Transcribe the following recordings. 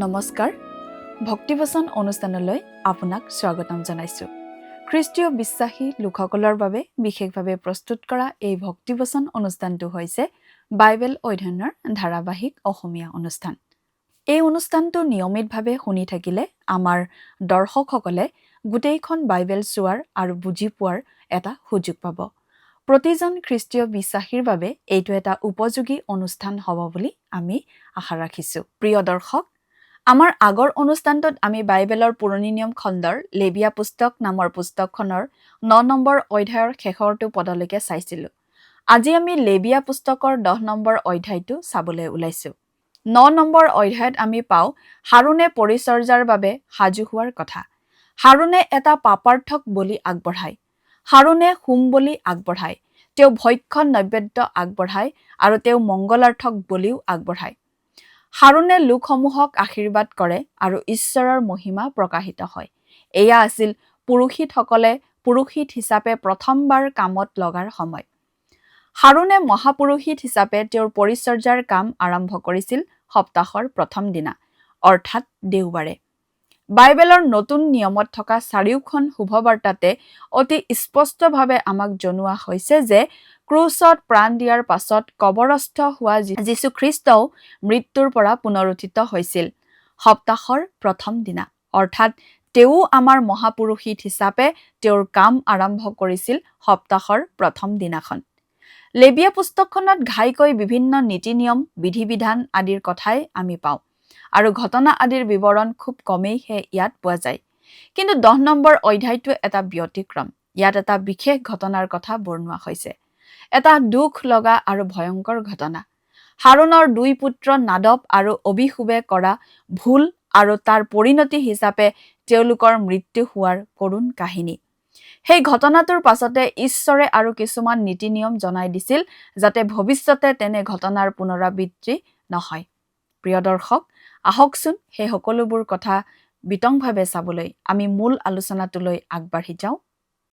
নমস্কাৰ ভক্তিবচন অনুষ্ঠানলৈ আপোনাক স্বাগতম জনাইছো খ্ৰীষ্টীয় বিশ্বাসী লোকসকলৰ বাবে বিশেষভাৱে প্ৰস্তুত কৰা এই ভক্তিবচন অনুষ্ঠানটো হৈছে বাইবেল অধ্যয়নৰ ধাৰাবাহিক অসমীয়া অনুষ্ঠান এই অনুষ্ঠানটো নিয়মিতভাৱে শুনি থাকিলে আমাৰ দৰ্শকসকলে গোটেইখন বাইবেল চোৱাৰ আৰু বুজি পোৱাৰ এটা সুযোগ পাব প্ৰতিজন খ্ৰীষ্টীয় বিশ্বাসীৰ বাবে এইটো এটা উপযোগী অনুষ্ঠান হ'ব বুলি আমি আশা ৰাখিছো প্ৰিয় দৰ্শক আমাৰ আগৰ অনুষ্ঠানটোত আমি বাইবেলৰ পুৰণি নিয়ম খণ্ডৰ লেবিয়া পুস্তক নামৰ পুস্তকখনৰ 9 নম্বৰ অধ্যায়ৰ শেষৰটো পদলৈকে চাইছিলো আজি আমি লেবিয়া পুস্তকৰ 10 নম্বৰ অধ্যায়টো চাবলৈ ওলাইছো 9 নম্বৰ অধ্যায়ত আমি পাওঁ হাৰুনে পৰিচৰ্যাৰ বাবে সাজু হোৱাৰ কথা হাৰুনে এটা পাপাৰ্থক বলি আগবঢ়ায় হাৰুনে হোম বলি আগবঢ়ায় তেওঁ ভক্ষণ নৈবেদ্য আগবঢ়ায় আৰু তেওঁ মংগলাৰ্থক বলিও আগবঢ়ায় হাৰুনে লোকসমূহক আশীৰ্বাদ কৰে আৰু ঈশ্বৰৰ মহিমা প্ৰকাশিত হয় এয়া আছিল পুৰোহিত হিচাপে প্ৰথমবাৰ কামত লগাৰ সময় হাৰুনে মহাপুৰোহিত হিচাপে তেওঁৰ পৰিচৰ্যাৰ কাম আৰম্ভ কৰিছিল সপ্তাহৰ প্ৰথম দিনা অৰ্থাৎ দেওবাৰে বাইবেলৰ নতুন নিয়মত থকা চাৰিওখন শুভবাৰ্তাতে অতি স্পষ্টভাৱে আমাক জনোৱা হৈছে যে ক্ৰুচত প্ৰাণ দিয়াৰ পাছত কবৰস্থ হোৱা যীশু খ্ৰীষ্টও মৃত্যুৰ পৰা পুনৰুত্থিত হৈছিল সপ্তাহৰ প্ৰথম দিনা অৰ্থাৎ তেওঁ আমাৰ মহাপুৰোহিত হিচাপে তেওঁৰ কাম আৰম্ভ কৰিছিল সপ্তাহৰ প্ৰথম দিনাখন লেবিয়া পুস্তকখনত ঘাইকৈ বিভিন্ন নীতি নিয়ম বিধি-বিধান আদিৰ কথাই আমি পাওঁ আৰু ঘটনা আদিৰ বিৱৰণ খুব কমেই ইয়াত পোৱা যায় কিন্তু 10 নম্বৰ অধ্যায়টো এটা ব্যতিক্ৰম ইয়াত এটা বিশেষ ঘটনাৰ কথা বৰ্ণোৱা হৈছে এটা দুখ লগা আৰু ভয়ংকৰ ঘটনা হাৰুনৰ দুই পুত্ৰ নাদব আৰু অবিহুবে কৰা ভুল আৰু তাৰ পৰিণতি হিচাপে তেওঁলোকৰ মৃত্যু হোৱাৰ কৰুণ কাহিনী সেই ঘটনাটোৰ পাছতে ঈশ্বৰে আৰু কিছুমান নীতি নিয়ম জনাই দিছিল যাতে ভৱিষ্যতে তেনে ঘটনাৰ পুনৰাবৃত্তি নহয় প্ৰিয় দৰ্শক আহকচোন সেই সকলোবোৰ কথা বিতংভাৱে চাবলৈ আমি মূল আলোচনাটোলৈ আগবাঢ়ি যাওঁ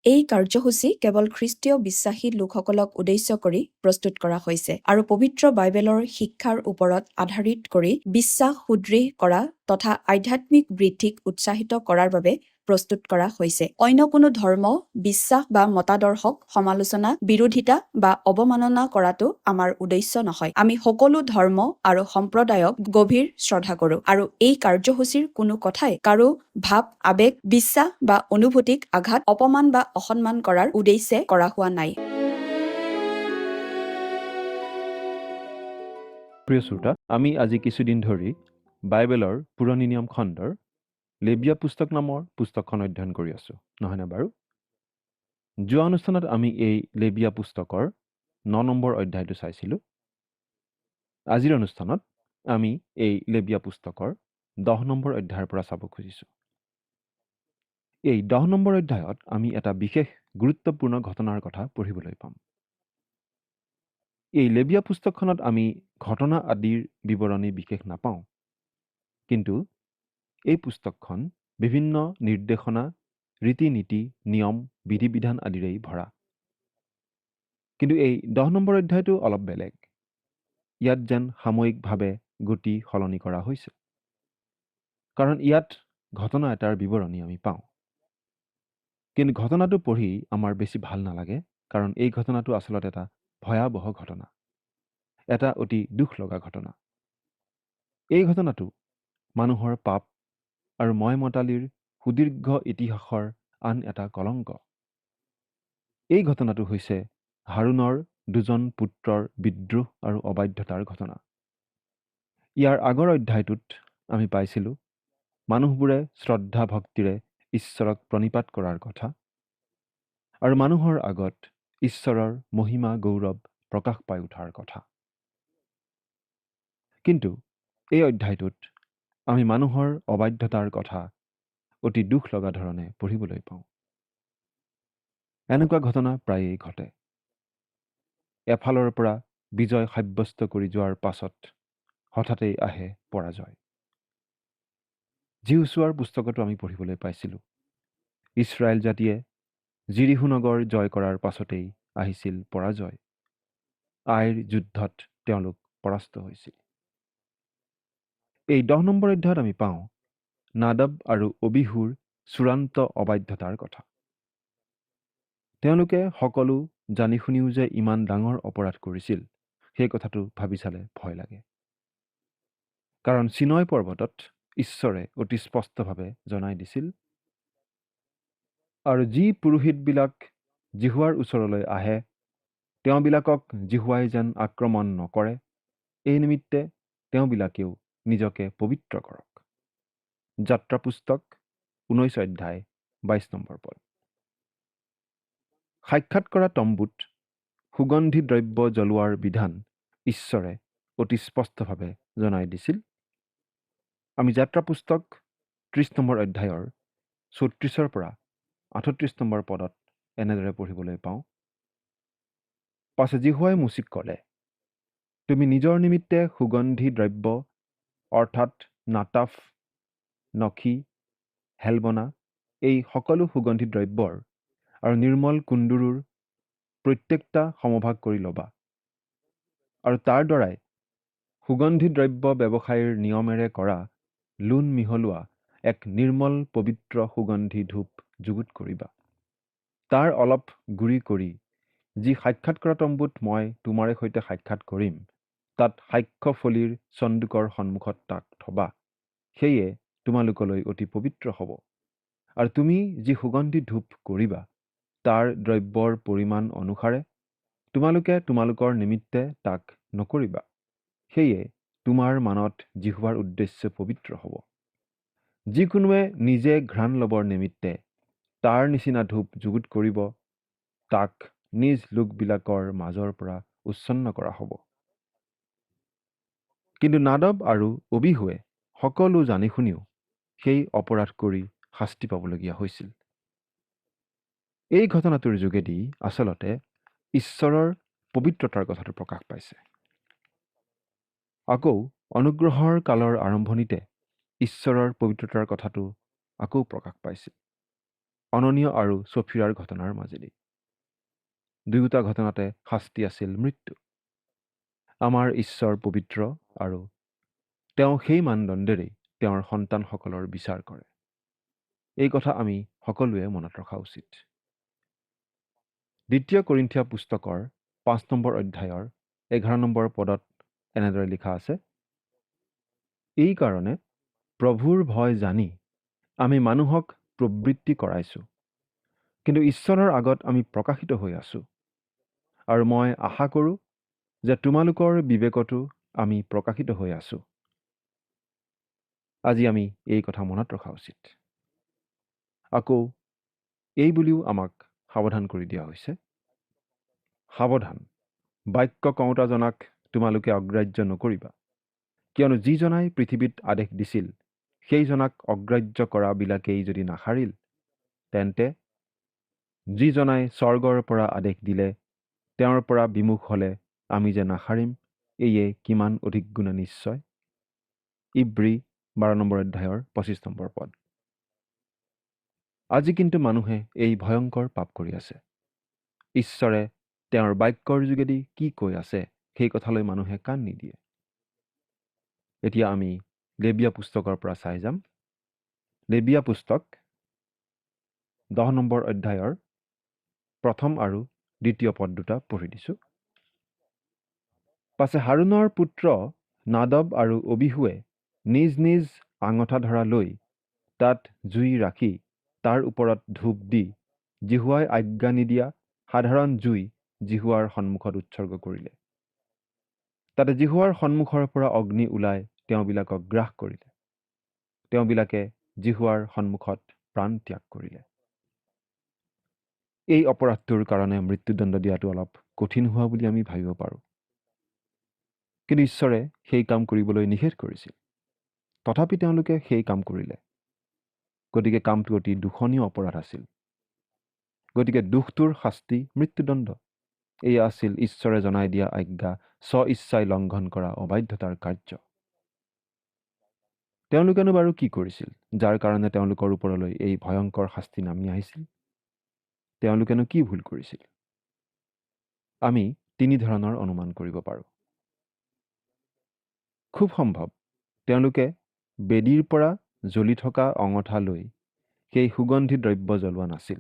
এই কাৰ্যসূচী কেৱল খ্ৰীষ্টীয় বিশ্বাসী লোকসকলক উদ্দেশ্য কৰি প্ৰস্তুত কৰা হৈছে আৰু পবিত্ৰ বাইবেলৰ শিক্ষাৰ ওপৰত আধাৰিত কৰি বিশ্বাস সুদৃঢ় কৰা তথা আধ্যাত্মিক বৃদ্ধিক উৎসাহিত কৰাৰ বাবে প্ৰস্তুত কৰা হৈছে অন্য কোনো ধৰ্ম বিশ্বাস বা মতাদৰ্শক সমালোচনা বিৰোধিতা বা অৱমাননা কৰাটো আমাৰ উদ্দেশ্য নহয় আমি সকলো ধৰ্ম আৰু সম্প্ৰদায়ক গভীৰ শ্ৰদ্ধা কৰো আৰু এই কাৰ্যসূচীৰ কোনো কথাই কাৰো ভাৱ আবেগ বিশ্বাস বা অনুভূতিক আঘাত অপমান বা অসন্মান কৰাৰ উদ্দেশ্যে কৰা হোৱা নাই প্ৰিয় শ্ৰোতা আমি আজি কিছুদিন ধৰি বাইবেলৰ পুৰণি নিয়ম খণ্ডৰ লেবিয়া পুস্তক নামৰ পুস্তকখন অধ্যয়ন কৰি আছো নহয়নে বাৰু যোৱা অনুষ্ঠানত আমি এই লেবিয়া পুস্তকৰ 9 নম্বৰ অধ্যায়টো চাইছিলো আজিৰ অনুষ্ঠানত আমি এই লেবিয়া পুস্তকৰ 10 নম্বৰ অধ্যায়ৰ পৰা চাব খুজিছো এই 10 নম্বৰ অধ্যায়ত আমি এটা বিশেষ গুৰুত্বপূৰ্ণ ঘটনাৰ কথা পঢ়িবলৈ পাম এই লেবিয়া পুস্তকখনত আমি ঘটনা আদিৰ বিৱৰণী বিশেষ নাপাওঁ কিন্তু এই পুস্তকখন বিভিন্ন নিৰ্দেশনা ৰীতি-নীতি নিয়ম বিধি-বিধান আদিৰেই ভৰা কিন্তু এই 10 নম্বৰ অধ্যায়টো অলপ বেলেগ ইয়াত যেন সাময়িকভাৱে গতি সলনি কৰা হৈছে কাৰণ ইয়াত ঘটনা এটাৰ বিৱৰণী আমি পাওঁ কিন্তু ঘটনাটো পঢ়ি আমাৰ বেছি ভাল নালাগে কাৰণ এই ঘটনাটো আচলতে এটা ভয়াবহ ঘটনা এটা অতি দুখ লগা ঘটনা এই ঘটনাটো মানুহৰ পাপ আৰু ময়মতালিৰ সুদীৰ্ঘ ইতিহাসৰ আন এটা কলংক এই ঘটনাটো হৈছে হাৰুনৰ দুজন পুত্ৰৰ বিদ্ৰোহ আৰু অবাধ্যতাৰ ঘটনা ইয়াৰ আগৰ অধ্যায়টোত আমি পাইছিলো মানুহবোৰে শ্ৰদ্ধা ভক্তিৰে ঈশ্বৰক প্ৰণিপাত কৰাৰ কথা আৰু মানুহৰ আগত ঈশ্বৰৰ মহিমা গৌৰৱ প্ৰকাশ পাই উঠাৰ কথা কিন্তু এই অধ্যায়টোত আমি মানুহৰ অবাধ্যতাৰ কথা অতি দুখ লগা ধৰণে পঢ়িবলৈ পাওঁ এনেকুৱা ঘটনা প্ৰায়েই ঘটে এফালৰ পৰা বিজয় সাব্যস্ত কৰি যোৱাৰ পাছত হঠাতেই আহে পৰাজয় জিহুছোৱাৰ পুস্তকতো আমি পঢ়িবলৈ পাইছিলো ইছৰাইল জাতিয়ে জিৰিহু নগৰ জয় কৰাৰ পাছতেই আহিছিল পৰাজয় আইৰ যুদ্ধত তেওঁলোক পৰাস্ত হৈছিল এই 10 নম্বৰ অধ্যায়ত আমি পাওঁ নাদাব আৰু অবিহুৰ চূড়ান্ত অবাধ্যতাৰ কথা। তেওঁলোকে সকলো জানি শুনিও যে ইমান ডাঙৰ অপৰাধ কৰিছিল, সেই কথাটো ভাবি চালে ভয় লাগে। কাৰণ চিনয় পৰ্বতত ঈশ্বৰে অতি স্পষ্টভাৱে জনাই দিছিল, আৰু যি পুৰোহিতবিলাক জিহুৱাৰ ওচৰলৈ আহে তেওঁবিলাকক জিহুৱাই যেন আক্ৰমণ নকৰে, এই নিমিত্তে তেওঁবিলাকেও নিজকে পবিত্ৰ কৰক। যাত্ৰা পুস্তক 19 অধ্যায় 22 নম্বৰ পদ। সাক্ষাৎ কৰা তম্বুত সুগন্ধি দ্ৰব্য জ্বলোৱাৰ বিধান ঈশ্বৰে অতি স্পষ্টভাৱে জনাই দিছিল। আমি যাত্ৰা পুস্তক 30 নম্বৰ অধ্যায়ৰ 34 পৰা 38 নম্বৰ পদত এনেদৰে পঢ়িবলৈ পাওঁ। পাছে জিহুৱাই মুচিক ক'লে, তুমি নিজৰ নিমিত্তে সুগন্ধি দ্ৰব্য অৰ্থাৎ নাটাফ, নখি, হেলবনা এই সকলো সুগন্ধি দ্ৰব্যৰ আৰু নিৰ্মল কুন্দুৰুৰ প্ৰত্যেকটা সমভাগ কৰি ল'বা, আৰু তাৰ দ্বাৰাই সুগন্ধি দ্ৰব্য ব্যৱসায়ৰ নিয়মেৰে কৰা লোণ মিহলোৱা এক নিৰ্মল পবিত্ৰ সুগন্ধি ধূপ যুগুত কৰিবা। তাৰ অলপ গুৰি কৰি যি সাক্ষাৎ কৰা তম্বুত মই তোমাৰে সৈতে সাক্ষাৎ কৰিম, তাত সাক্ষ্য ফলিৰ চন্দুকৰ সন্মুখত তাক থবা। সেয়ে তোমালোকলৈ অতি পবিত্ৰ হ'ব। আৰু তুমি যি সুগন্ধি ধূপ কৰিবা, তাৰ দ্ৰব্যৰ পৰিমাণ অনুসাৰে তোমালোকে তোমালোকৰ নিমিত্তে তাক নকৰিবা। সেয়ে তোমাৰ মানত জিহুৱাৰ উদ্দেশ্য পবিত্ৰ হ'ব। যিকোনোৱে নিজে ঘ্ৰাণ ল'বৰ নিমিত্তে তাৰ নিচিনা ধূপ যুগুত কৰিব, তাক নিজ লোকবিলাকৰ মাজৰ পৰা উচ্ছন্ন কৰা হ'ব। কিন্তু নাদাব আৰু অবিহুৱে সকলো জানি শুনিও সেই অপৰাধ কৰি শাস্তি পাবলগীয়া হৈছিল। এই ঘটনাটোৰ যোগেদি আচলতে ঈশ্বৰৰ পবিত্ৰতাৰ কথাটো প্ৰকাশ পাইছে। আকৌ অনুগ্ৰহৰ কালৰ আৰম্ভণিতে ঈশ্বৰৰ পবিত্ৰতাৰ কথাটো আকৌ প্ৰকাশ পাইছিল অননীয় আৰু ছফিৰাৰ ঘটনাৰ মাজেদি। দুয়োটা ঘটনাতে শাস্তি আছিল মৃত্যু। আমাৰ ঈশ্বৰ পবিত্ৰ আৰু তেওঁ সেই মানদণ্ডেৰেই তেওঁৰ সন্তানসকলৰ বিচাৰ কৰে। এই কথা আমি সকলোৱে মনত ৰখা উচিত। 2 কৰিন্থিয়া পুস্তকৰ 5 নম্বৰ অধ্যায়ৰ 11 নম্বৰ পদত এনেদৰে লিখা আছে, এই কাৰণে প্ৰভুৰ ভয় জানি আমি মানুহক প্ৰবৃত্তি কৰাইছো, কিন্তু ঈশ্বৰৰ আগত আমি প্ৰকাশিত হৈ আছো, আৰু মই আশা কৰোঁ যে তোমালোকৰ বিবেকতো আমি প্ৰকাশিত হৈ আছো। আজি আমি এই কথা মনত ৰখা উচিত। আকৌ এই বুলিও আমাক সাৱধান কৰি দিয়া হৈছে, সাৱধান, বাক্য কওঁতাজনাক তোমালোকে অগ্ৰাহ্য নকৰিবা, কিয়নো যিজনাই পৃথিৱীত আদেশ দিছিল সেইজনাক অগ্ৰাহ্য কৰাবিলাকেই যদি নাসাৰিল, তেন্তে যিজনাই স্বৰ্গৰ পৰা আদেশ দিলে তেওঁৰ পৰা বিমুখ হলে আমি যে নাসাৰিম, এয়ে কিমান অধিক গুণে নিশ্চয়। ইব্ৰী 12 নম্বৰ অধ্যায়ৰ 25 নম্বৰ পদ। আজি কিন্তু মানুহে এই ভয়ংকৰ পাপ কৰি আছে। ঈশ্বৰে তেওঁৰ বাক্যৰ যোগেদি কি কৈ আছে সেই কথালৈ মানুহে কাণ নিদিয়ে। এতিয়া আমি লেবিয়া পুস্তকৰ পৰা চাই যাম। লেবিয়া পুস্তক 10 নম্বৰ অধ্যায়ৰ 1 আৰু 2 পদ দুটা পঢ়ি দিছো। পাছে হাৰুনৰ পুত্ৰ নাদব আৰু অবিহুৱে নিজ নিজ আঙঠা ধৰা লৈ তাত জুই ৰাখি তাৰ ওপৰত ধূপ দি জিহুৱাই আজ্ঞা নিদিয়া সাধাৰণ জুই জিহুৱাৰ সন্মুখত উৎসৰ্গ কৰিলে। তাতে জিহুৱাৰ সন্মুখৰ পৰা অগ্নি ওলাই তেওঁবিলাকক গ্ৰাস কৰিলে। তেওঁবিলাকে জিহুৱাৰ সন্মুখত প্ৰাণ ত্যাগ কৰিলে। এই অপৰাধটোৰ কাৰণে মৃত্যুদণ্ড দিয়াটো অলপ কঠিন হোৱা বুলি আমি ভাবিব পাৰোঁ, কিন্তু ঈশ্বৰে সেই কাম কৰিবলৈ নিষেধ কৰিছিল। তথাপি তেওঁলোকে সেই কাম কৰিলে। গতিকে কামটো অতি দূষণীয় অপৰাধ আছিল। গতিকে দোষটোৰ শাস্তি মৃত্যুদণ্ড। এয়া আছিল ঈশ্বৰে জনাই দিয়া আজ্ঞা স্ব ইচ্ছাই লংঘন কৰা অবাধ্যতাৰ কাৰ্য। তেওঁলোকেনো বাৰু কি কৰিছিল যাৰ কাৰণে তেওঁলোকৰ ওপৰলৈ এই ভয়ংকৰ শাস্তি নামি আহিছিল? তেওঁলোকেনো কি ভুল কৰিছিল? আমি 3 ধৰণৰ অনুমান কৰিব পাৰোঁ। খুব সম্ভৱ তেওঁলোকে বেদীৰ পৰা জ্বলি থকা অঙঠা লৈ সেই সুগন্ধি দ্ৰব্য জ্বলোৱা নাছিল।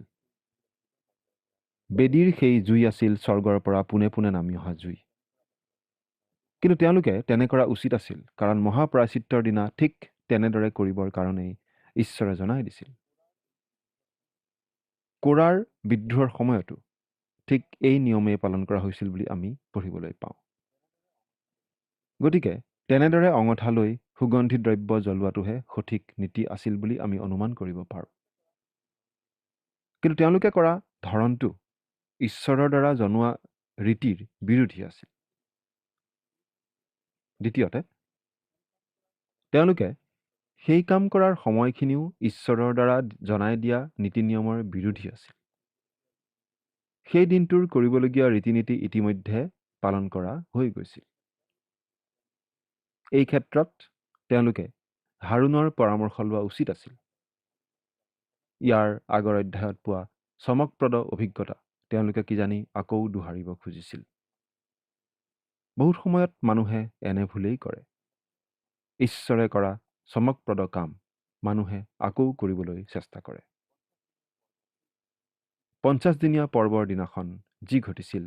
বেদীৰ সেই জুই আছিল স্বৰ্গৰ পৰা পোনে পোনে নামি অহা জুই। কিন্তু তেওঁলোকে তেনে কৰা উচিত আছিল, কাৰণ মহাপ্ৰায়শ্চিত্তৰ দিনা ঠিক তেনেদৰে কৰিবৰ কাৰণেই ঈশ্বৰে জনাই দিছিল। কোৰাৰ বিদ্ৰোহৰ সময়তো ঠিক এই নিয়মেই পালন কৰা হৈছিল বুলি আমি পঢ়িবলৈ পাওঁ। গতিকে তেনেদৰে অঙঠা লৈ সুগন্ধি দ্ৰব্য জ্বলোৱাটোহে সঠিক নীতি আছিল বুলি আমি অনুমান কৰিব পাৰোঁ। কিন্তু তেওঁলোকে কৰা ধৰণটো ঈশ্বৰৰ দ্বাৰা জনোৱা ৰীতিৰ বিৰোধী আছিল। দ্বিতীয়তে, তেওঁলোকে সেই কাম কৰাৰ সময়খিনিও ঈশ্বৰৰ দ্বাৰা জনাই দিয়া নীতি নিয়মৰ বিৰোধী আছিল। সেই দিনটোৰ কৰিবলগীয়া ৰীতি নীতি ইতিমধ্যে পালন কৰা হৈ গৈছিল। এই ক্ষেত্ৰত তেওঁলোকে হাৰুণৰ পৰামৰ্শ লোৱা উচিত আছিল। ইয়াৰ আগৰ অধ্যায়ত পোৱা চমকপ্ৰদ অভিজ্ঞতা তেওঁলোকে কিজানি আকৌ দোহাৰিব খুজিছিল। বহুত সময়ত মানুহে এনে ভুলেই কৰে। ঈশ্বৰে কৰা চমকপ্ৰদ কাম মানুহে আকৌ কৰিবলৈ চেষ্টা কৰে। 50 দিনীয়া পৰ্বৰ দিনাখন যি ঘটিছিল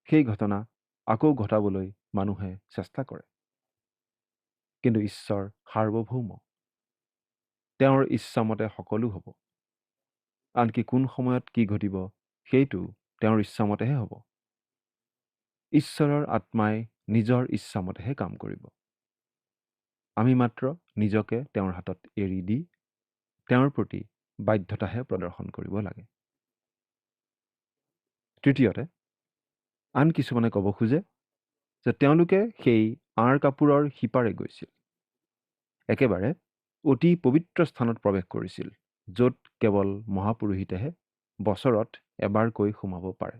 সেই ঘটনা আকৌ ঘটাবলৈ মানুহে চেষ্টা কৰে। কিন্তু ঈশ্বৰ সাৰ্বভৌম। তেওঁৰ ইচ্ছামতে সকলো হ'ব। আনকি কোন সময়ত কি ঘটিব সেইটো তেওঁৰ ইচ্ছামতেহে হ'ব। ঈশ্বৰৰ আত্মাই নিজৰ ইচ্ছামতেহে কাম কৰিব। আমি মাত্ৰ নিজকে তেওঁৰ হাতত এৰি দি তেওঁৰ প্ৰতি বাধ্যতাহে প্ৰদৰ্শন কৰিব লাগে। তৃতীয়তে, আন কিছুমানে ক'ব খোজে যে তেওঁলোকে সেই আঁৰ কাপোৰৰ সিপাৰে গৈছিল, একেবাৰে অতি পবিত্ৰ স্থানত প্ৰৱেশ কৰিছিল, য'ত কেৱল মহাপুৰোহিতেহে বছৰত এবাৰকৈ সোমাব পাৰে।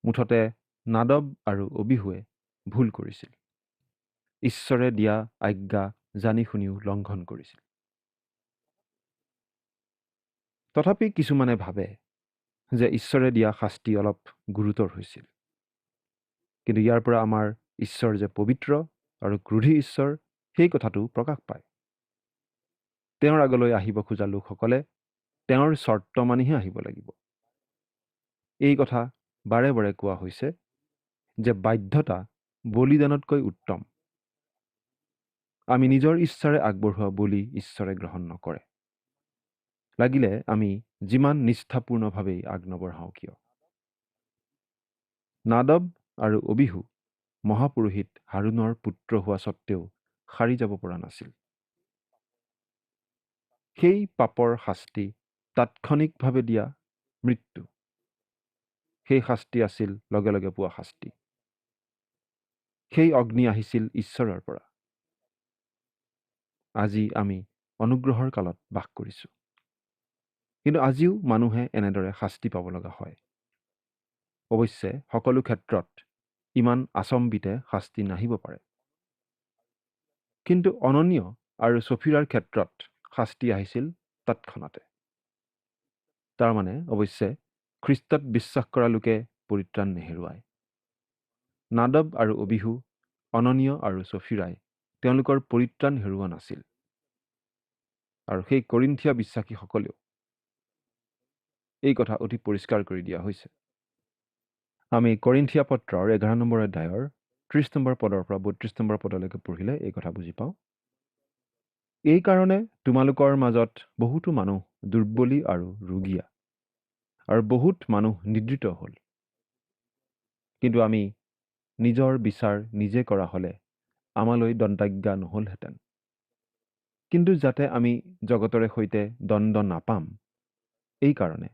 মুঠতে নাদব আৰু অবিহুৱে ভুল কৰিছিল। ঈশ্বৰে দিয়া আজ্ঞা জানি শুনিও লংঘন কৰিছিল। তথাপি কিছুমানে ভাবে যে ঈশ্বৰে দিয়া শাস্তি অলপ গুৰুতৰ হৈছিল। কিন্তু ইয়াৰ পৰা আমাৰ ঈশ্বৰ যে পবিত্ৰ আৰু ক্ৰোধী ঈশ্বৰ সেই কথাটো প্ৰকাশ পায়। তেওঁৰ আগলৈ আহিব খোজা লোকসকলে তেওঁৰ চৰ্ত মানিহে আহিব লাগিব। এই কথা বাৰে বাৰে কোৱা হৈছে যে বাধ্যতা বলিদানতকৈ উত্তম। আমি নিজৰ ইচ্ছাৰে আগবঢ়োৱা বলি ঈশ্বৰে গ্ৰহণ নকৰে, লাগিলে আমি যিমান নিষ্ঠাপূৰ্ণভাৱেই আগ নবঢ়াওঁ কিয়। নাদব আৰু অবিহু মহাপুৰোহিত হাৰুণৰ পুত্ৰ হোৱা স্বত্তেও সাৰি যাব পৰা নাছিল। সেই পাপৰ শাস্তি তাৎক্ষণিকভাৱে দিয়া মৃত্যু। সেই শাস্তি আছিল লগে লগে পোৱা শাস্তি। সেই অগ্নি আহিছিল ঈশ্বৰৰ পৰা। আজি আমি অনুগ্ৰহৰ কালত বাস কৰিছোঁ, কিন্তু আজিও মানুহে এনেদৰে শাস্তি পাব লগা হয়। অৱশ্যে সকলো ক্ষেত্ৰত ইমান আচম্বিতে শাস্তি নাহিব পাৰে, কিন্তু অননীয় আৰু ছফিৰাৰ ক্ষেত্ৰত শাস্তি আহিছিল তৎক্ষণাতে। তাৰমানে অৱশ্যে খ্ৰীষ্টত বিশ্বাস কৰা লোকে পৰিত্ৰাণ নেহেৰুৱায়। নাদব আৰু অবিহু, অননীয় আৰু ছফিৰাই তেওঁলোকৰ পৰিত্ৰাণ হেৰুওৱা নাছিল। আৰু সেই কৰিন্থিয়া বিশ্বাসীসকলেও এই কথা অতি পৰিষ্কাৰ কৰি দিয়া হৈছে। আমি কৰিন্থিয়া পত্ৰৰ 11 নম্বৰ অধ্যায়ৰ 30 নম্বৰ পদৰ পৰা 32 নম্বৰ পদলৈকে পঢ়িলে এই কথা বুজি পাওঁ। এই কাৰণে তোমালোকৰ মাজত বহুতো মানুহ দুৰ্বলী আৰু ৰোগীয়া, আৰু বহুত মানুহ নিদ্ৰিত হ'ল। কিন্তু আমি নিজৰ বিচাৰ নিজে কৰা হ'লে আমালৈ দণ্ডাজ্ঞা নহ'লহেঁতেন। কিন্তু যাতে আমি জগতৰে সৈতে দণ্ড নাপাম, এই কাৰণে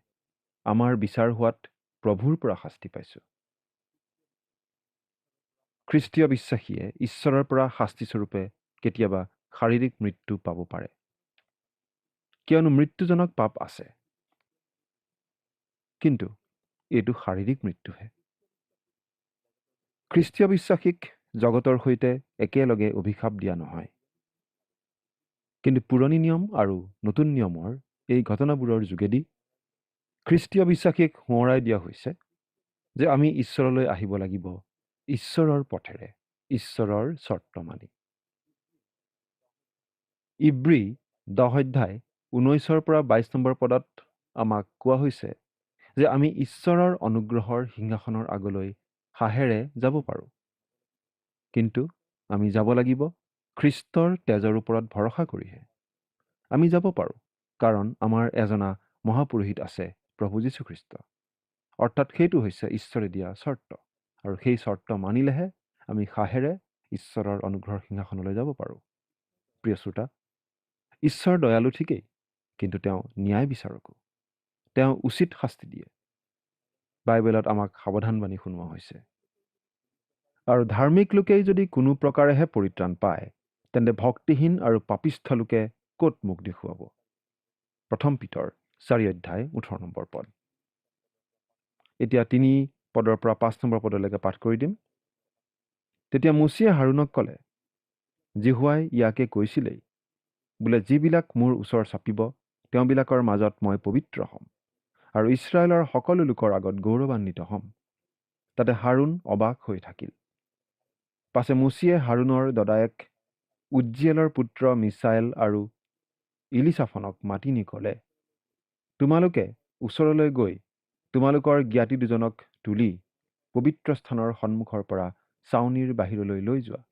আমাৰ বিচাৰ হোৱাত প্ৰভুৰ পৰা শাস্তি পাইছোঁ। খ্ৰীষ্টীয় বিশ্বাসীয়ে ঈশ্বৰৰ পৰা শাস্তিস্বৰূপে কেতিয়াবা শাৰীৰিক মৃত্যু পাব পাৰে, কিয়নো মৃত্যুজনক পাপ আছে। কিন্তু এইটো শাৰীৰিক মৃত্যুহে। খ্ৰীষ্টীয় বিশ্বাসীক জগতৰ সৈতে একেলগে অভিশাপ দিয়া নহয়। কিন্তু পুৰণি নিয়ম আৰু নতুন নিয়মৰ এই ঘটনাবোৰৰ যোগেদি খ্ৰীষ্টীয় বিশ্বাসীক সোঁৱৰাই দিয়া হৈছে যে আমি ঈশ্বৰলৈ আহিব লাগিব ঈশ্বৰৰ পথেৰে, ঈশ্বৰৰ চৰ্ত মানি। ইব্ৰী 10 অধ্যায় 19 পৰা 22 নম্বৰ পদত আমাক কোৱা হৈছে যে আমি ঈশ্বৰৰ অনুগ্ৰহৰ সিংহাসনৰ আগলৈ সাহেৰে যাব পাৰোঁ। কিন্তু আমি যাব লাগিব খ্ৰীষ্টৰ তেজৰ ওপৰত ভৰসা কৰিহে। আমি যাব পাৰোঁ কাৰণ আমাৰ এজনা মহাপুৰোহিত আছে, প্ৰভু যীশুখ্ৰীষ্ট। অৰ্থাৎ সেইটো হৈছে ঈশ্বৰে দিয়া চৰ্ত, আৰু সেই চৰ্ত মানিলেহে আমি সাহেৰে ঈশ্বৰৰ অনুগ্ৰহৰ সিংহাসনলৈ যাব পাৰোঁ। প্ৰিয় শ্ৰোতা, ঈশ্বৰ দয়ালু ঠিকেই, কিন্তু তেওঁ ন্যায় বিচাৰকো। তেওঁ উচিত শাস্তি দিয়ে। বাইবেলত আমাক সাৱধানবাণী শুনোৱা হৈছে। আৰু ধাৰ্মিক লোকেই যদি কোনো প্ৰকাৰেহে পৰিত্ৰাণ পায়, তেন্তে ভক্তিহীন আৰু পাপিষ্ঠ লোকে ক'ত মুখ দেখুৱাব? 1 পিতৰ 4 অধ্যায় 18 নম্বৰ পদ। এতিয়া 3 পদৰ পৰা 5 নম্বৰ পদলৈকে পাঠ কৰি দিম। তেতিয়া মুচিয়ে হাৰুণক ক'লে, জিহুৱাই ইয়াকে কৈছিলেই, বোলে যিবিলাক মোৰ ওচৰ চাপিব তেওঁবিলাকৰ মাজত মই পবিত্ৰ হ'ম, আৰু ইছৰাইলৰ সকলো লোকৰ আগত গৌৰৱান্বিত হ'ম। তাতে হাৰুণ অবাক হৈ থাকিল। পাছে মুচিয়ে হাৰুণৰ দদায়েক উজ্জিয়েলৰ পুত্ৰ মিছায়েল আৰু ইলিচাফনক মাতি নি ক'লে, তোমালোকে ওচৰলৈ গৈ তোমালোকৰ জ্ঞাতি দুজনক তুলি পবিত্ৰ স্থানৰ সন্মুখৰ পৰা ছাউনিৰ বাহিৰলৈ লৈ যোৱা।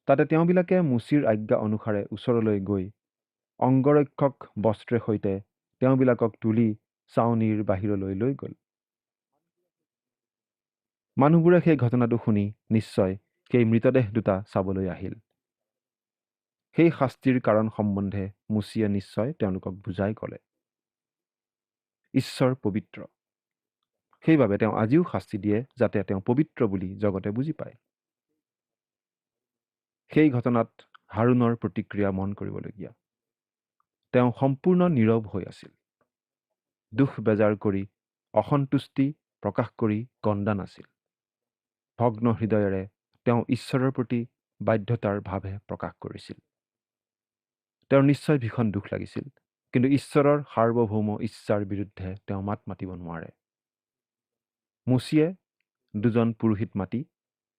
তাতে তেওঁবিলাকে মুচিৰ আজ্ঞা অনুসাৰে ওচৰলৈ গৈ অংগৰক্ষক বস্ত্ৰে সৈতে তেওঁবিলাকক তুলি ছাউনিৰ বাহিৰলৈ লৈ গ'ল। মানুহবোৰে সেই ঘটনাটো শুনি নিশ্চয় সেই মৃতদেহ দুটা চাবলৈ আহিল। সেই শাস্তিৰ কাৰণ সম্বন্ধে মুচিয়ে নিশ্চয় তেওঁলোকক বুজাই ক'লে। ঈশ্বৰ পবিত্ৰ, সেইবাবে তেওঁ আজিও শাস্তি দিয়ে, যাতে তেওঁ পবিত্ৰ বুলি জগতে বুজি পায়। সেই ঘটনাত হাৰুণৰ প্ৰতিক্ৰিয়া মন কৰিবলগীয়া। তেওঁ সম্পূৰ্ণ নীৰৱ হৈ আছিল। দুখ বেজাৰ কৰি, অসন্তুষ্টি প্ৰকাশ কৰি কন্দা নাছিল। ভগ্ন হৃদয়েৰে তেওঁ ঈশ্বৰৰ প্ৰতি বাধ্যতাৰ ভাৱহে প্ৰকাশ কৰিছিল। তেওঁৰ নিশ্চয় ভীষণ দুখ লাগিছিল, কিন্তু ঈশ্বৰৰ সাৰ্বভৌম ইচ্ছাৰ বিৰুদ্ধে তেওঁ মাত মাতিব নোৱাৰে। মুচিয়ে দুজন পুৰোহিত মাতি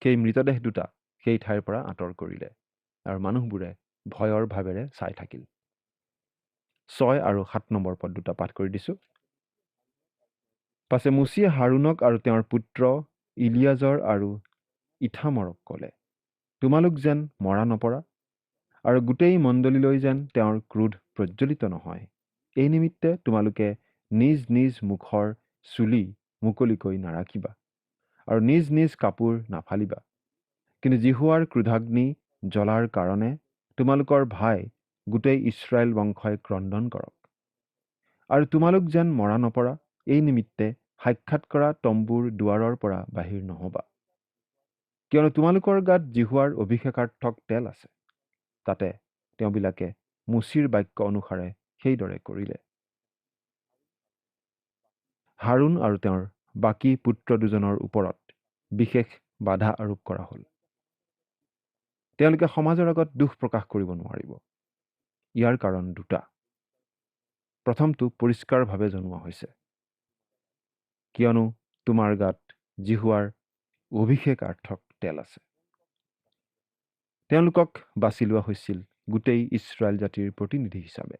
সেই মৃতদেহ দুটা সেই ঠাইৰ পৰা আঁতৰ কৰিলে, আৰু মানুহবোৰে ভয়ৰ ভাৱেৰে চাই থাকিল। 6 আৰু 7 নম্বৰ পদ দুটা পাঠ কৰি দিছোঁ। পাছে মুচিয়ে হাৰুণক আৰু তেওঁৰ পুত্ৰ ইলিয়াজৰ আৰু ইথামৰক ক'লে, তোমালোক যেন মৰা নপৰা আৰু গোটেই মণ্ডলীলৈ যেন তেওঁৰ ক্ৰোধ প্ৰজ্বলিত নহয়, এই নিমিত্তে তোমালোকে নিজ নিজ মুখৰ চুলি মুকলিকৈ নাৰাখিবা আৰু নিজ নিজ কাপোৰ নাফালিবা। কিন্তু জিহুৱাৰ ক্ৰোধাগ্নি জ্বলাৰ কাৰণে তোমালোকৰ ভাই গোটেই ইছৰাইল বংশই ক্ৰদন কৰক। আৰু তোমালোক যেন মৰা নপৰা, এই নিমিত্তে সাক্ষাৎ কৰা তম্বুৰ দুৱাৰৰ পৰা বাহিৰ নহবা। কিয়নো তোমালোকৰ গাত জিহুৱাৰ অভিষেকাৰ্থক তেল আছে। তাতে তেওঁবিলাকে মুচিৰ বাক্য অনুসাৰে সেইদৰে কৰিলে। হাৰুণ আৰু তেওঁৰ বাকী পুত্ৰ দুজনৰ ওপৰত বিশেষ বাধা আৰোপ কৰা হ'ল। তেওঁলোকে সমাজৰ আগত দুখ প্ৰকাশ কৰিব নোৱাৰিব। ইয়াৰ কাৰণ দুটা। প্ৰথমটো পৰিষ্কাৰভাৱে জনোৱা হৈছে, কিয়নো তোমাৰ গাত জিহুৱাৰ অভিষেকাৰ্থক তেল আছে। তেওঁলোকক বাছি লোৱা হৈছিল গোটেই ইছৰাইল জাতিৰ প্ৰতিনিধি হিচাপে।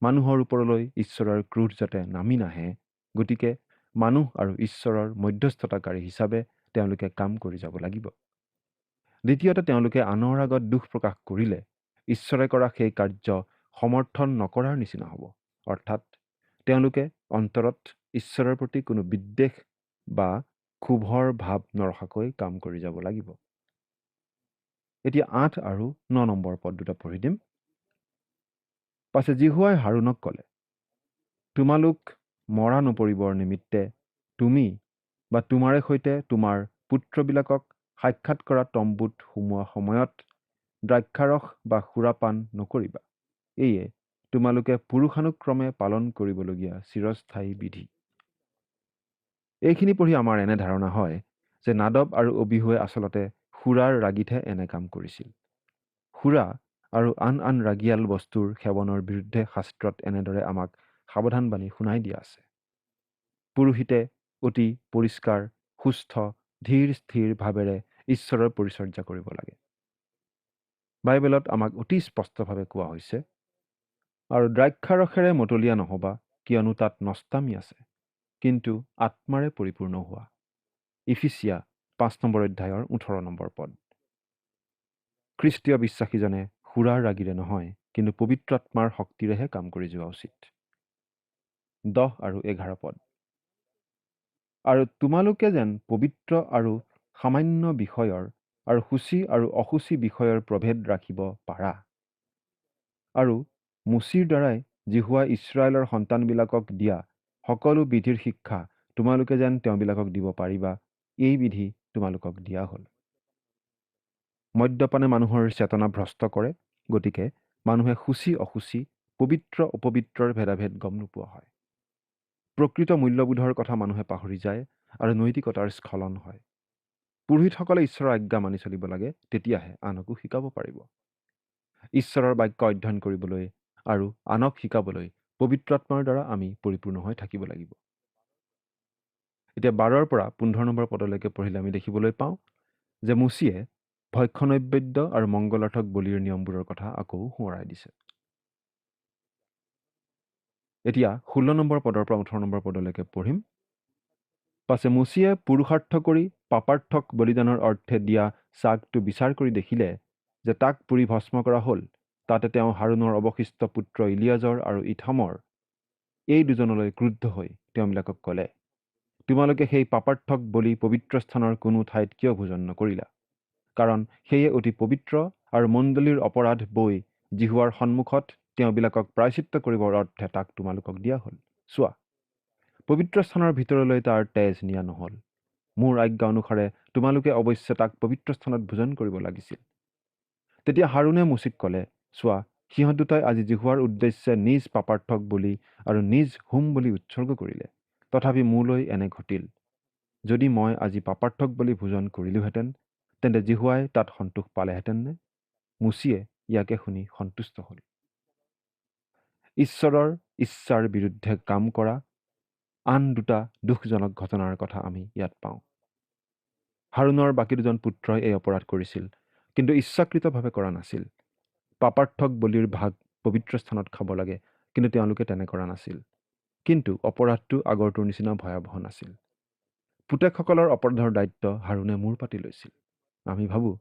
মানুহৰ ওপৰলৈ ঈশ্বৰৰ ক্ৰোধ যাতে নামি নাহে, গতিকে মানুহ আৰু ঈশ্বৰৰ মধ্যস্থতাকাৰী হিচাপে তেওঁলোকে কাম কৰি যাব লাগিব। দ্বিতীয়তে, তেওঁলোকে আনৰ আগত দুখ প্ৰকাশ কৰিলে ঈশ্বৰে কৰা সেই কাৰ্য সমৰ্থন নকৰাৰ নিচিনা হ'ব। অৰ্থাৎ তেওঁলোকে অন্তৰত ঈশ্বৰৰ প্ৰতি কোনো বিদ্বেষ বা ক্ষোভৰ ভাৱ নৰখাকৈ কাম কৰি যাব লাগিব। এতিয়া 8 আৰু 9 নম্বৰ পদ দুটা পঢ়ি দিম। পাছে জিহুৱাই হাৰুণক ক'লে, তোমালোক মৰা নপৰিবৰ নিমিত্তে তুমি বা তোমাৰে সৈতে তোমাৰ পুত্ৰবিলাকক সাক্ষাৎ কৰা তম্বুত সোমোৱা সময়ত দ্ৰাক্ষাৰস বা সুৰাপান নকৰিবা। এয়ে তোমালোকে পুৰুষানুক্ৰমে পালন কৰিবলগীয়া চিৰস্থায়ী বিধি। এইখিনি পঢ়ি আমাৰ এনে ধাৰণা হয় যে নাদব আৰু অবিহুৱে আচলতে সুৰাৰ ৰাগিতহে এনে কাম কৰিছিল। সুৰা আৰু আন আন ৰাগিয়াল বস্তুৰ সেৱনৰ বিৰুদ্ধে শাস্ত্ৰত এনেদৰে আমাক সাৱধানবাণী শুনাই দিয়া আছে। পুৰোহিতে অতি পৰিষ্কাৰ, সুস্থ, ধীৰ স্থিৰ ভাৱেৰে ঈশ্বৰৰ পৰিচৰ্যা কৰিব লাগে। বাইবেলত আমাক অতি স্পষ্টভাৱে কোৱা হৈছে, আৰু দ্ৰাক্ষাৰসেৰে মতলীয়া নহবা, কিয়নো তাত নষ্টামি আছে, কিন্তু আত্মাৰে পৰিপূৰ্ণ হোৱা। ইফিচিয়া 5 নম্বৰ অধ্যায়ৰ 18 নম্বৰ পদ। খ্ৰীষ্টীয় বিশ্বাসীজনে সুৰাৰ ৰাগিৰে নহয়, কিন্তু পবিত্ৰ আত্মাৰ শক্তিৰেহে কাম কৰি যোৱা উচিত। 10 আৰু 11 পদ। আৰু তোমালোকে যেন পবিত্ৰ আৰু সামান্য বিষয়ৰ আৰু সূচী আৰু অসূচী বিষয়ৰ প্ৰভেদ ৰাখিব পাৰা, আৰু মুচিৰ দ্বাৰাই জিহুৱা ইছৰাইলৰ সন্তানবিলাকক দিয়া সকলো বিধিৰ শিক্ষা তোমালোকে যেন তেওঁবিলাকক দিব পাৰিবা, এই বিধি তোমালোকক দিয়া হ'ল। মদ্যপানে মানুহৰ চেতনা ভ্ৰষ্ট কৰে, গতিকে মানুহে সূচী অসূচী, পবিত্ৰ অপবিত্ৰৰ ভেদাভেদ গম নোপোৱা হয়। প্ৰকৃত মূল্যবোধৰ কথা মানুহে পাহৰি যায় আৰু নৈতিকতাৰ স্খলন হয়। পুৰোহিতসকলে ঈশ্বৰৰ আজ্ঞা মানি চলিব লাগে, তেতিয়াহে আনকো শিকাব পাৰিব। ঈশ্বৰৰ বাক্য অধ্যয়ন কৰিবলৈ আৰু আনক শিকাবলৈ পবিত্ৰ আত্মাৰ দ্বাৰা আমি পৰিপূৰ্ণ হৈ থাকিব লাগিব। এতিয়া 12 পৰা 15 নম্বৰ পদলৈকে পঢ়িলে আমি দেখিবলৈ পাওঁ যে মুচিয়ে ভক্ষণনৈবেদ্য আৰু মংগলাৰ্থক বলিৰ নিয়মবোৰৰ কথা আকৌ সোঁৱৰাই দিছে। এতিয়া 16 নম্বৰ পদৰ পৰা 18 নম্বৰ পদলৈকে পঢ়িম। পাছে মুচিয়ে পুৰুষাৰ্থ কৰি পাপাৰ্থক বলিদানৰ অৰ্থে দিয়া চাকটো বিচাৰ কৰি দেখিলে যে তাক পুৰি ভস্ম কৰা হ'ল। তাতে তেওঁ হাৰুনৰ অৱশিষ্ট পুত্ৰ ইলিয়াজৰ আৰু ইথামৰ এই দুজনলৈ ক্ৰুদ্ধ হৈ তেওঁবিলাকক ক'লে, তোমালোকে সেই পাপাৰ্থক বলি পবিত্ৰ স্থানৰ কোনো ঠাইত কিয় ভোজন নকৰিলা? কাৰণ সেয়ে অতি পবিত্ৰ আৰু মণ্ডলীৰ অপৰাধ বৈ জিহুৱাৰ সন্মুখত তেওঁবিলাকক প্ৰায়চিত্ত কৰিবৰ অৰ্থে তাক তোমালোকক দিয়া হ'ল। চোৱা, পবিত্ৰ স্থানৰ ভিতৰলৈ তাৰ তেজ নিয়া নহ'ল। মোৰ আজ্ঞা অনুসাৰে তোমালোকে অৱশ্যে তাক পবিত্ৰ স্থানত ভোজন কৰিব লাগিছিল। তেতিয়া হাৰুনে মুচিক ক'লে, চোৱা, সিহঁত দুটাই আজি জিহুৱাৰ উদ্দেশ্যে নিজ পাপাৰ্থক বলি আৰু নিজ হোম বলি উৎসৰ্গ কৰিলে। তথাপি মোলৈ এনে ঘটিল। যদি মই আজি পাপাৰ্থক বলি ভোজন কৰিলোহেঁতেন, তেন্তে জিহুৱাই তাত সন্তোষ পালেহেঁতেন নে? মুচিয়ে ইয়াকে শুনি সন্তুষ্ট হ'ল। ঈশ্বৰৰ ইচ্ছাৰ বিৰুদ্ধে কাম কৰা আন দুটা দুখজনক ঘটনাৰ কথা আমি ইয়াত পাওঁ। হাৰুনৰ বাকী দুজন পুত্ৰই এই অপৰাধ কৰিছিল, কিন্তু ইচ্ছাকৃতভাৱে কৰা নাছিল। পাপাৰ্থক বলিৰ ভাগ পবিত্ৰ স্থানত খাব লাগে, কিন্তু তেওঁলোকে তেনে কৰা নাছিল। কিন্তু অপৰাধটো আগৰটোৰ নিচিনা ভয়াৱহ নাছিল। পুতেকসকলৰ অপৰাধৰ দায়িত্ব হাৰুনে মূৰ পাতি লৈছিল। আমি ভাবোঁ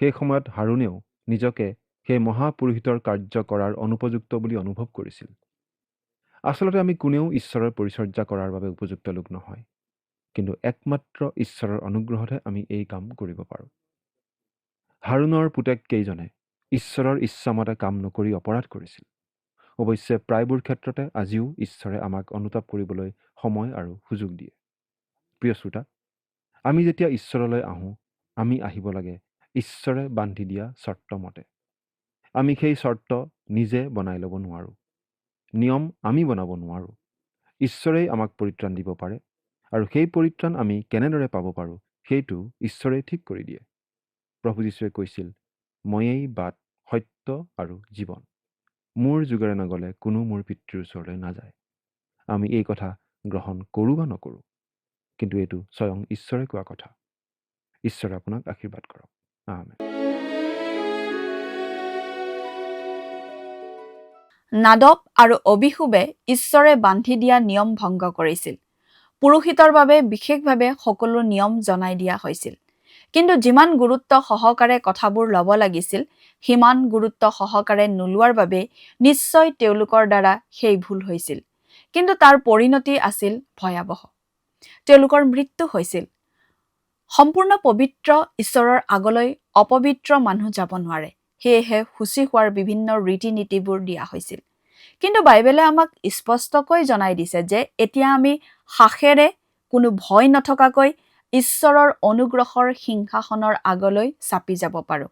সেই সময়ত হাৰুনেও নিজকে সেই মহাপুৰোহিতৰ কাৰ্য কৰাৰ অনুপযুক্ত বুলি অনুভৱ কৰিছিল। আচলতে আমি কোনেও ঈশ্বৰৰ পৰিচৰ্যা কৰাৰ বাবে উপযুক্ত লোক নহয়, কিন্তু একমাত্ৰ ঈশ্বৰৰ অনুগ্ৰহতহে আমি এই কাম কৰিব পাৰোঁ। হাৰুনৰ পুতেক কেইজনে ঈশ্বৰৰ ইচ্ছামতে কাম নকৰি অপৰাধ কৰিছিল। অৱশ্যে প্ৰায়বোৰ ক্ষেত্ৰতে আজিও ঈশ্বৰে আমাক অনুতাপ কৰিবলৈ সময় আৰু সুযোগ দিয়ে। প্ৰিয় শ্ৰোতা, আমি যেতিয়া ঈশ্বৰলৈ আহোঁ, আমি আহিব লাগে ঈশ্বৰে বান্ধি দিয়া চৰ্ত মতে। আমি সেই চৰ্ত নিজে বনাই ল'ব নোৱাৰোঁ। নিয়ম আমি বনাব নোৱাৰোঁ। ঈশ্বৰেই আমাক পৰিত্ৰাণ দিব পাৰে, আৰু সেই পৰিত্ৰাণ আমি কেনেদৰে পাব পাৰোঁ সেইটো ঈশ্বৰেই ঠিক কৰি দিয়ে। প্ৰভু যীশুৱে কৈছিল, ময়েই বাট, সত্য আৰু জীৱন। মোৰ যোগেৰে নগ'লে কোনো মোৰ পিতৃৰ ওচৰলৈ নাযায়। আমি এই কথা গ্ৰহণ কৰোঁ বা নকৰোঁ, কিন্তু এইটো স্বয়ং ঈশ্বৰে কোৱা কথা। ঈশ্বৰে আপোনাক আশীৰ্বাদ কৰক। আমেন। নাদব আৰু অবিহুবে ঈশ্বৰে বান্ধি দিয়া নিয়ম ভংগ কৰিছিল। পুৰোহিতৰ বাবে বিশেষভাৱে সকলো নিয়ম জনাই দিয়া হৈছিল। কিন্তু যিমান গুৰুত্ব সহকাৰে কথাবোৰ ল'ব লাগিছিল, সিমান গুৰুত্ব সহকাৰে নোলোৱাৰ বাবে নিশ্চয় তেওঁলোকৰ দ্বাৰা সেই ভুল হৈছিল। কিন্তু তাৰ পৰিণতি আছিল ভয়াৱহ। তেওঁলোকৰ মৃত্যু হৈছিল। সম্পূৰ্ণ পবিত্ৰ ঈশ্বৰৰ আগলৈ অপবিত্ৰ মানুহ যাব নোৱাৰে। সেয়েহে শুচি হোৱাৰ বিভিন্ন ৰীতি নীতিবোৰ দিয়া হৈছিল। কিন্তু বাইবেলে আমাক স্পষ্টকৈ জনাই দিছে যে এতিয়া আমি সাখেৰে কোনো ভয় নথকাকৈ ঈশ্বৰৰ অনুগ্ৰহৰ সিংহাসনৰ আগলৈ চাপি যাব পাৰোঁ,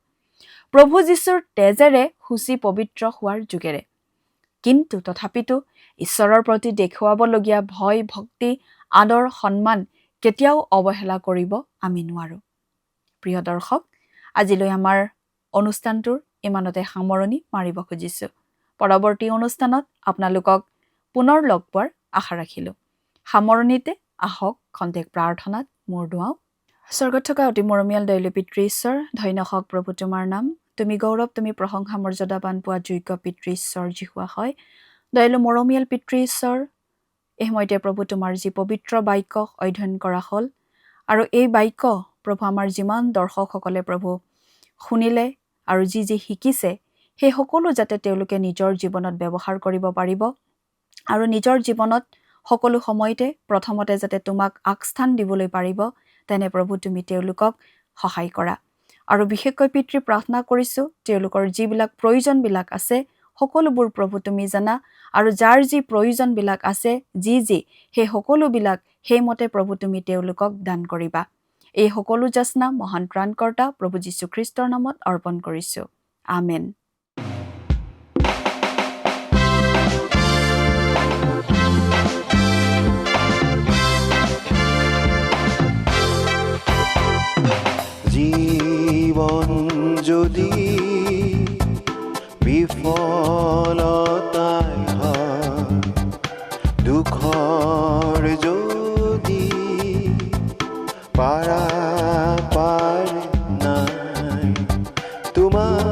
প্ৰভু যীশুৰ তেজেৰে শুচি পবিত্ৰ হোৱাৰ যোগেৰে। কিন্তু তথাপিতো ঈশ্বৰৰ প্ৰতি দেখুৱাবলগীয়া ভয়, ভক্তি, আদৰ, সন্মান কেতিয়াও অৱহেলা কৰিব আমি নোৱাৰোঁ। প্ৰিয় দৰ্শক, আজিলৈ আমাৰ অনুষ্ঠানটোৰ ইমানতে সামৰণি মাৰিব খুজিছোঁ। পৰৱৰ্তী অনুষ্ঠানত আপোনালোকক পুনৰ লগ পোৱাৰ আশা ৰাখিলোঁ। সামৰণিতে আহক খন্তেক প্ৰাৰ্থনাত মূৰ দুৱাওঁ। স্বৰ্গত থকা অতি মৰমীয়াল দয়ালু পিতৃ ঈশ্বৰ, ধন্য হওক প্ৰভু তোমাৰ নাম। তুমি গৌৰৱ, তুমি প্ৰশংসা মৰ্যাদাবান পোৱা যোগ্য পিতৃ ঈশ্বৰ যিহোৱা হয়। দয়ালু মৰমীয়াল পিতৃ ঈশ্বৰ, এই সময়তে প্ৰভু তোমাৰ যি পবিত্ৰ বাক্য অধ্যয়ন কৰা হ'ল, আৰু এই বাক্য প্ৰভু আমাৰ যিমান দৰ্শকসকলে প্ৰভু শুনিলে আৰু যি শিকিছে, সেই সকলো যাতে তেওঁলোকে নিজৰ জীৱনত ব্যৱহাৰ কৰিব পাৰিব, আৰু নিজৰ জীৱনত সকলো সময়তে প্ৰথমতে যাতে তোমাক আগস্থান দিবলৈ পাৰিব, তেনে প্ৰভু তুমি তেওঁলোকক সহায় কৰা। আৰু বিশেষকৈ পিতৃ প্ৰাৰ্থনা কৰিছোঁ, তেওঁলোকৰ যিবিলাক প্ৰয়োজনবিলাক আছে সকলোবোৰ প্ৰভু তুমি জানা, আৰু যাৰ যি প্ৰয়োজনবিলাক আছে সেই সকলোবিলাক সেইমতে প্ৰভু তুমি তেওঁলোকক দান কৰিবা। এই সকলো যাচনা মহান ত্ৰাণকৰ্তা প্ৰভু যীশুখ্ৰীষ্টৰ নামত অৰ্পণ কৰিছোঁ। আমেন। জীবন যদি বিফলতাই হয়, দুখৰ যদি পাৰাপাৰ নাই, তোমাৰ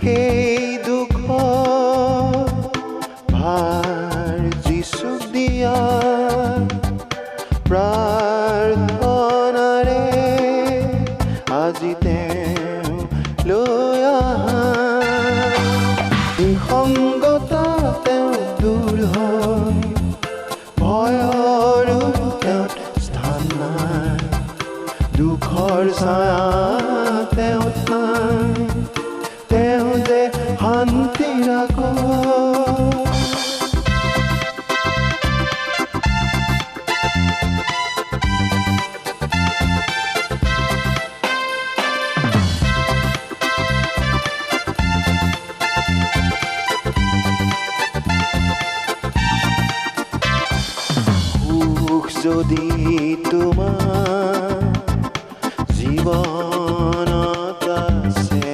সেই দুখ ভাৰ যিচুক দিয়া প্ৰাৰ্থনাৰে আজি তেওঁ লৈ আহা। নিসংগতা তেওঁ দূৰ হয়, ভয়ৰো তেওঁত স্থান নাই, দুখৰ ছায়া তেওঁত নাই, তেওঁ যে শান্তি ৰাখে। যদি তোমাৰ জীৱনত আছে,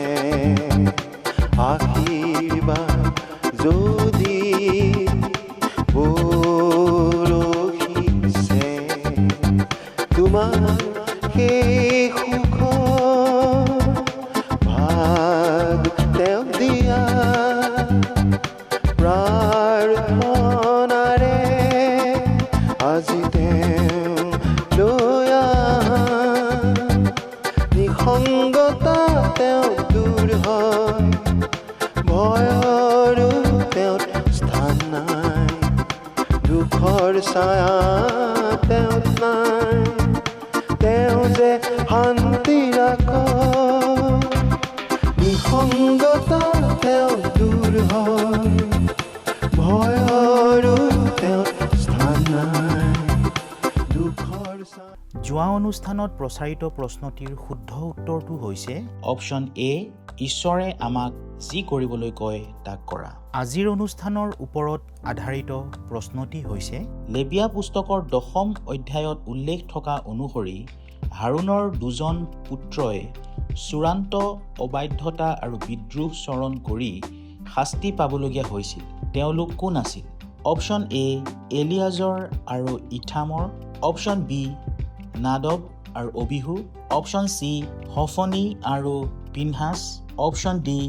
আশীৰ্বাদ যদি বৰষিছে, তোমাৰ সেই সুখ ভাগ তেওঁক দিয়া প্ৰাৰ্থনাৰে আজি তেওঁ লৈ আহা। নিসংগতা তেওঁ দূৰ হয়, ভয়ৰো তেওঁত স্থান নাই, দুখৰ ছায়া তেওঁত নাই, তেওঁ যে শান্তি ৰাখে। নিসংগতা তেওঁ দূৰ হয়, ভয়ৰো তেওঁত স্থান নাই, দুখৰ ছায়া। যোৱা অনুষ্ঠানত প্ৰচাৰিত প্ৰশ্নটিৰ শুদ্ধ উত্তৰটো হৈছে অপশ্যন এ, ঈশ্বৰে আমাক যি কৰিবলৈ কয় তাক কৰা। আজিৰ অনুষ্ঠানৰ ওপৰত আধাৰিত প্ৰশ্নটি হৈছে, লেবিয়া পুস্তকৰ 10ম অধ্যায়ত উল্লেখ থকা অনুসৰি হাৰুনৰ দুজন পুত্ৰই চূড়ান্ত অবাধ্যতা আৰু বিদ্ৰোহ চৰণ কৰি শাস্তি পাবলগীয়া হৈছিল। তেওঁলোক কোন আছিল? অপশ্যন এ, এলিয়াজৰ আৰু ইথামৰ। অপশ্যন বি, নাদব আৰু অবিহু। অপশ্যন চি, হফনি আৰু পিনহাছ। অপশ্যন ডি,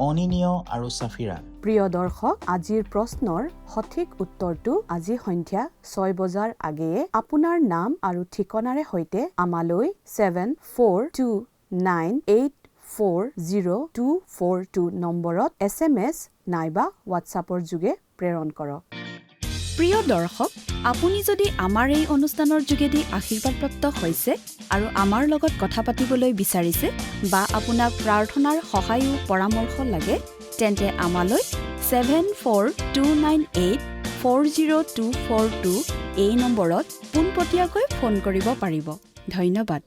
অনিনীয় আৰু চাফিৰা। প্ৰিয় দৰ্শক, আজিৰ প্ৰশ্নৰ সঠিক উত্তৰটো আজি সন্ধিয়া 6 বজাৰ আগেয়ে আপোনাৰ নাম আৰু ঠিকনাৰে সৈতে আমালৈ 7429840242 নম্বৰত SMS নাইবা হোৱাটছআপৰ যোগে প্ৰেৰণ কৰক। প্ৰিয় দৰ্শক, আপুনি যদি আমাৰ এই অনুষ্ঠানৰ যোগেদি আশীৰ্বাদপ্ৰাপ্ত হৈছে আৰু আমাৰ লগত কথা পাতিবলৈ বিচাৰিছে বা আপোনাক প্ৰাৰ্থনাৰ সহায়ো পৰামৰ্শ লাগে, তেন্তে আমালৈ 7429840242 এই নম্বৰত পোনপটীয়াকৈ ফোন কৰিব পাৰিব। ধন্যবাদ।